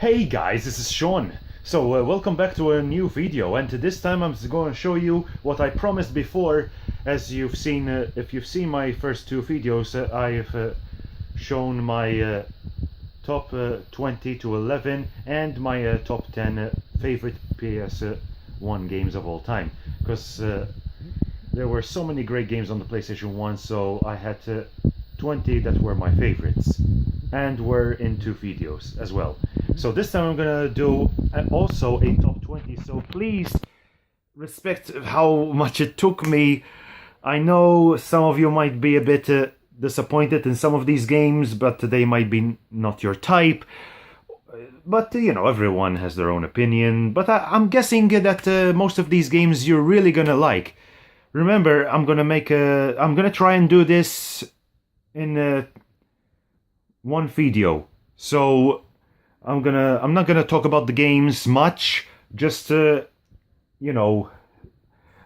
Hey guys, this is Sean. Welcome back to a new video, and this time I'm going to show you what I promised before. As you've seen, if you've seen my first two videos, I've shown my top 20 to 11 and my top 10 favorite PS1 games of all time. Because there were so many great games on the PlayStation 1, so I had 20 that were my favorites and were in two videos as well. So this time I'm gonna do also a top 20, so please respect how much it took me. I know some of you might be a bit disappointed in some of these games, but they might be not your type. But you know, everyone has their own opinion, but I'm guessing that most of these games you're really gonna like. Remember, I'm gonna try and do this in one video, so I'm not gonna talk about the games much. Just you know,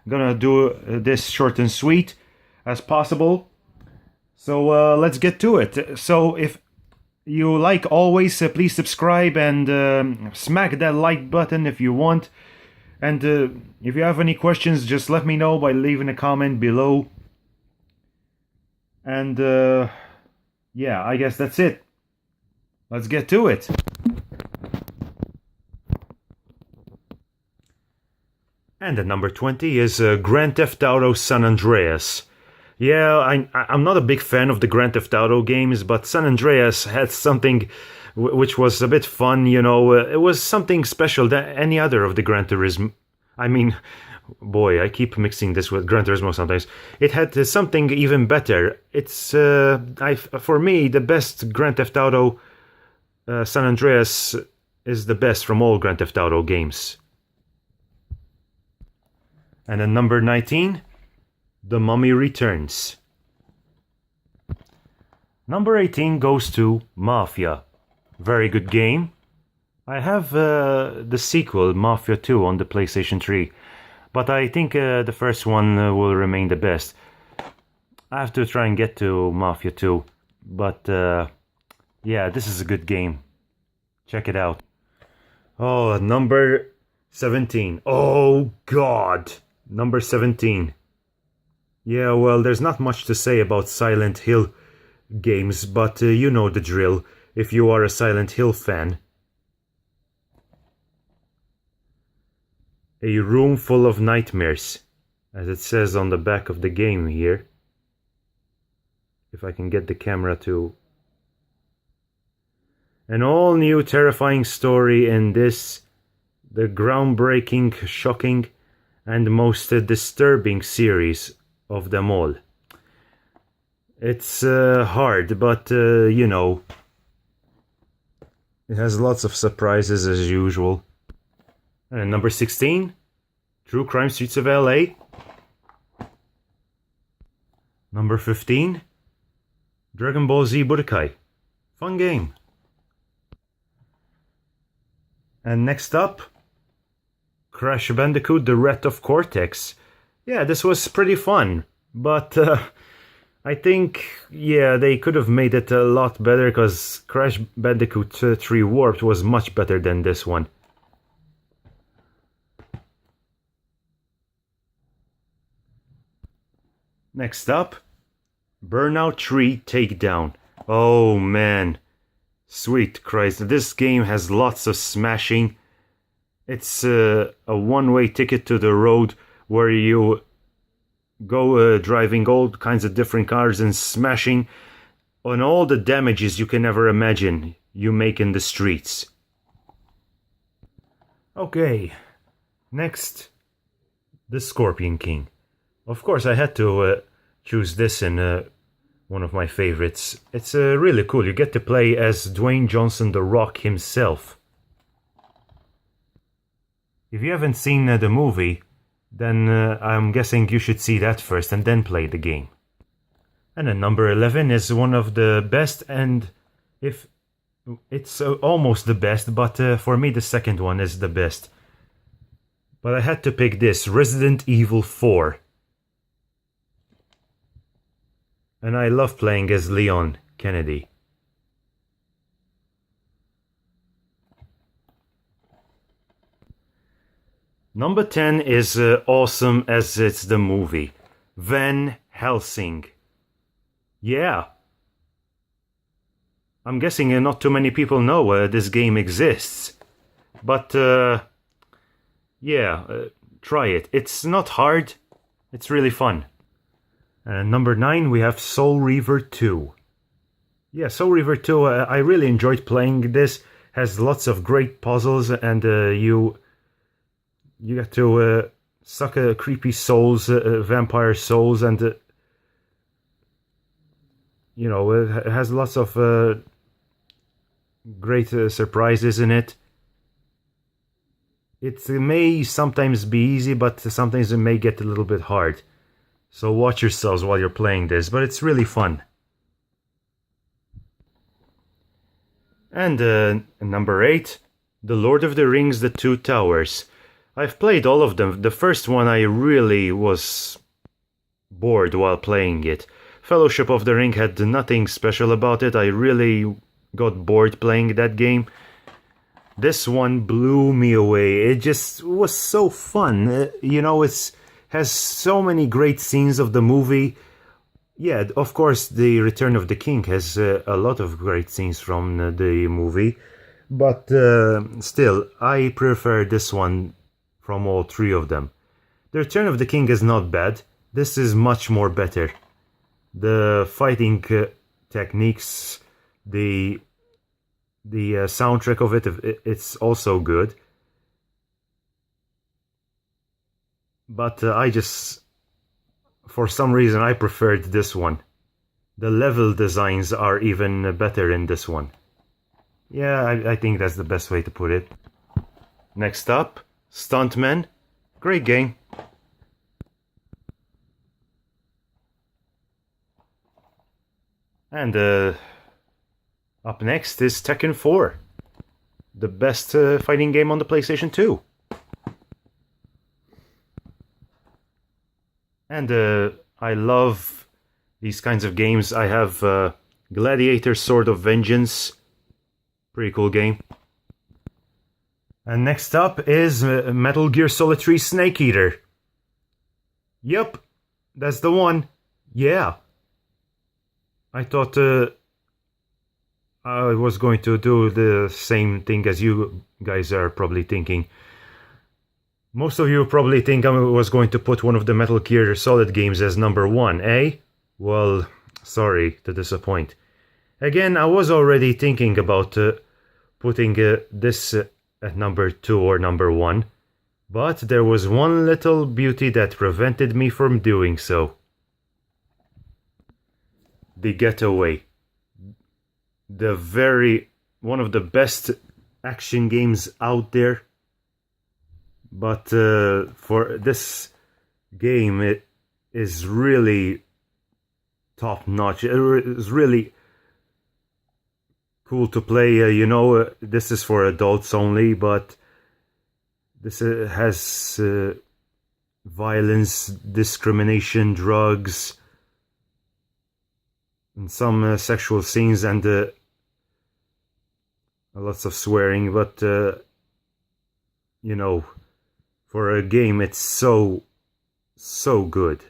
gonna do this short and sweet as possible. So let's get to it. So if you like always, please subscribe and smack that like button if you want. And if you have any questions, just let me know by leaving a comment below. And yeah, I guess that's it. Let's get to it. And at number 20 is Grand Theft Auto San Andreas. Yeah, I'm not a big fan of the Grand Theft Auto games, but San Andreas had something which was a bit fun, you know. It was something special than any other of the Gran Turismo. I mean, boy, I keep mixing this with Gran Turismo sometimes. It had something even better. It's, for me, the best Grand Theft Auto San Andreas is the best from all Grand Theft Auto games. And at number 19, The Mummy Returns. Number 18 goes to Mafia. Very good game. I have the sequel, Mafia 2, on the PlayStation 3. But I think the first one will remain the best. I have to try and get to Mafia 2. But yeah, this is a good game. Check it out. Oh, number 17. Oh, God. Number 17. Yeah, well, there's not much to say about Silent Hill games, but you know the drill if you are a Silent Hill fan. A room full of nightmares, as it says on the back of the game here. If I can get the camera to... An all-new terrifying story in this, the groundbreaking, shocking, and most disturbing series of them all. It's hard, but you know, it has lots of surprises as usual. And number 16, True Crime Streets of LA. Number 15, Dragon Ball Z Budokai. Fun game. And next up, Crash Bandicoot The Wrath of Cortex. Yeah, this was pretty fun, but I think, yeah, they could have made it a lot better, because Crash Bandicoot 3 Warped was much better than this one. Next up, Burnout 3 Takedown. Oh man, sweet Christ, this game has lots of smashing. It's a one-way ticket to the road where you go driving all kinds of different cars and smashing on all the damages you can ever imagine you make in the streets. Okay, next, The Scorpion King. Of course, I had to choose this in one of my favorites. It's really cool. You get to play as Dwayne Johnson, The Rock himself. If you haven't seen the movie, then I'm guessing you should see that first and then play the game. And then number 11 is one of the best, and if it's almost the best, but for me the second one is the best. But I had to pick this, Resident Evil 4. And I love playing as Leon Kennedy. Number 10 is awesome as it's the movie. Van Helsing. Yeah. I'm guessing not too many people know this game exists. But, try it. It's not hard. It's really fun. Number 9, we have Soul Reaver 2. Yeah, Soul Reaver 2, I really enjoyed playing this. Has lots of great puzzles, and you get to suck creepy souls, vampire souls, and it has lots of great surprises in it. It may sometimes be easy, but sometimes it may get a little bit hard. So watch yourselves while you're playing this, but it's really fun. And number 8, The Lord of the Rings: The Two Towers. I've played all of them. The first one I really was bored while playing it. Fellowship of the Ring had nothing special about it. I really got bored playing that game. This one blew me away. It just was so fun. It has so many great scenes of the movie. Yeah, of course, The Return of the King has a lot of great scenes from the movie. But still, I prefer this one from all three of them. The Return of the King is not bad. This is much more better. The fighting techniques, the soundtrack of it's also good. But for some reason, I preferred this one. The level designs are even better in this one. Yeah, I think that's the best way to put it. Next up, Stuntman. Great game. And up next is Tekken 4. The best fighting game on the PlayStation 2. And I love these kinds of games. I have Gladiator Sword of Vengeance. Pretty cool game. And next up is Metal Gear Solid 3 Snake Eater. Yep, that's the one. Yeah. I thought I was going to do the same thing as you guys are probably thinking. Most of you probably think I was going to put one of the Metal Gear Solid games as number 1, eh? Well, sorry to disappoint. Again, I was already thinking about putting this at number 2 or number 1, but there was one little beauty that prevented me from doing so. The Getaway. One of the best action games out there. But for this game, it is really top notch. It is really cool to play. This is for adults only, but this has violence, discrimination, drugs, and some sexual scenes, and lots of swearing. But for a game, it's so good.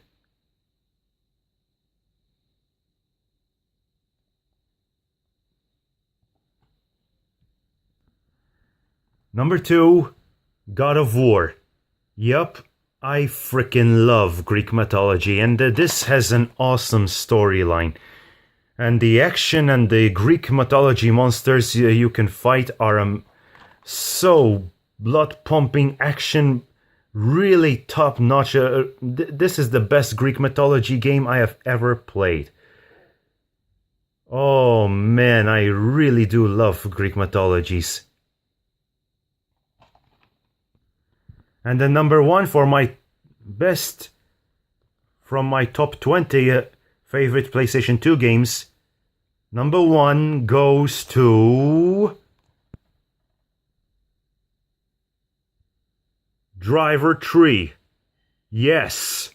Number 2, God of War. Yup, I freaking love Greek mythology, and this has an awesome storyline. And the action and the Greek mythology monsters you can fight are so blood-pumping action, really top-notch. This is the best Greek mythology game I have ever played. Oh man, I really do love Greek mythologies. And the number 1 for my best from my top 20 favorite PlayStation 2 games, number 1 goes to Driver 3. Yes,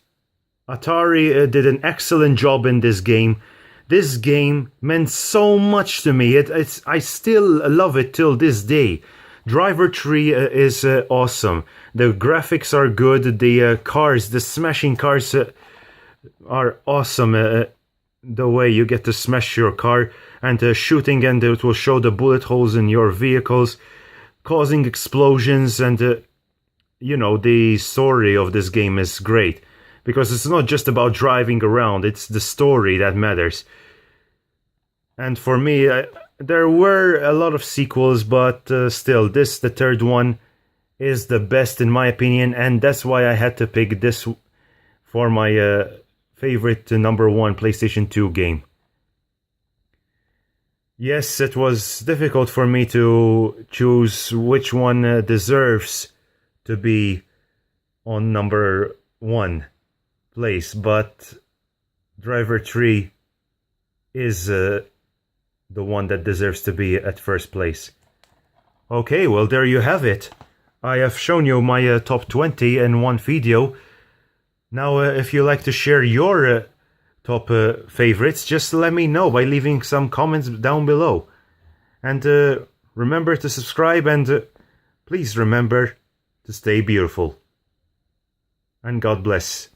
Atari did an excellent job in this game. This game meant so much to me. I still love it till this day. Driver 3 is awesome. The graphics are good, the cars, the smashing cars are awesome. The way you get to smash your car and shooting, and it will show the bullet holes in your vehicles, causing explosions, and you know, the story of this game is great. Because it's not just about driving around, it's the story that matters. And for me, there were a lot of sequels, but still, this, the third one, is the best in my opinion, and that's why I had to pick this for my favorite number 1 PlayStation 2 game. Yes, it was difficult for me to choose which one deserves to be on number 1 place, but Driver 3 is the one that deserves to be at first place. Okay, well, there you have it. I have shown you my top 20 in one video. Now, if you like to share your top favorites, just let me know by leaving some comments down below. And remember to subscribe, and please remember to stay beautiful. And God bless.